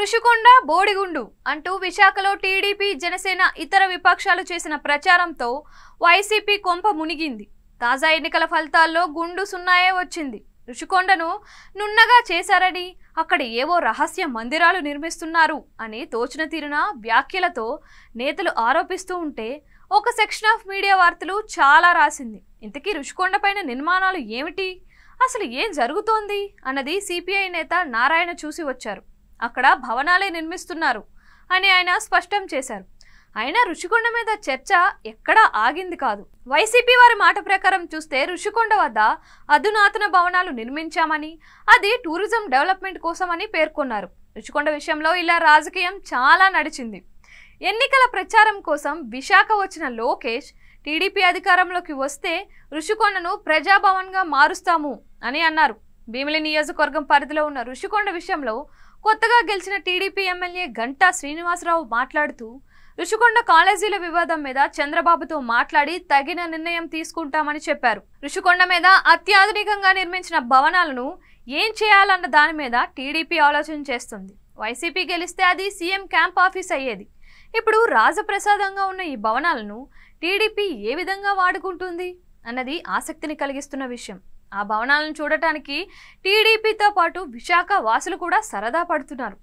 రుషికొండ బోడిగుండు అంటూ విశాఖలో టీడీపీ జనసేన ఇతర విపక్షాలు చేసిన ప్రచారంతో వైసీపీ కొంప మునిగింది. తాజా ఎన్నికల ఫలితాల్లో గుండు సున్నాయే వచ్చింది. రుషికొండను నున్నగా చేశారని, అక్కడ ఏవో రహస్య మందిరాలు నిర్మిస్తున్నారు అని తోచిన తీరున వ్యాఖ్యలతో నేతలు ఆరోపిస్తూ ఉంటే ఒక సెక్షన్ ఆఫ్ మీడియా వార్తలు చాలా రాసింది. ఇంతకీ రుషికొండపైన నిర్మాణాలు ఏమిటి, అసలు ఏం జరుగుతోంది అన్నది సిపిఐ నేత నారాయణ చూసి వచ్చారు. అక్కడ భవనాలే నిర్మిస్తున్నారు అని ఆయన స్పష్టం చేశారు. అయినా రుషికొండ మీద చర్చ ఎక్కడా ఆగింది కాదు. వైసీపీ వారి మాట ప్రకారం చూస్తే రుషికొండ వద్ద అధునాతన భవనాలు నిర్మించామని, అది టూరిజం డెవలప్మెంట్ కోసమని పేర్కొన్నారు. రుషికొండ విషయంలో ఇలా రాజకీయం చాలా నడిచింది. ఎన్నికల ప్రచారం కోసం విశాఖ వచ్చిన లోకేష్ టీడీపీ అధికారంలోకి వస్తే రుషికొండను ప్రజాభవన్గా మారుస్తాము అని అన్నారు. భీమిలి నియోజకవర్గం పరిధిలో ఉన్న రుషికొండ విషయంలో కొత్తగా గెలిచిన టీడీపీ ఎమ్మెల్యే గంటా శ్రీనివాసరావు మాట్లాడుతూ రుషికొండ కాలేజీల వివాదం మీద చంద్రబాబుతో మాట్లాడి తగిన నిర్ణయం తీసుకుంటామని చెప్పారు. రుషికొండ మీద అత్యాధునికంగా నిర్మించిన భవనాలను ఏం చేయాలన్న దాని మీద టీడీపీ ఆలోచన చేస్తుంది. వైసీపీ గెలిస్తే అది సీఎం క్యాంప్ ఆఫీస్ అయ్యేది. ఇప్పుడు రాజప్రసాదంగా ఉన్న ఈ భవనాలను టీడీపీ ఏ విధంగా వాడుకుంటుంది అన్నది ఆసక్తిని కలిగిస్తున్న విషయం. ఆ భవనాలను చూడటానికి టీడీపీతో పాటు విశాఖ వాసులు కూడా సరదా పడుతున్నారు.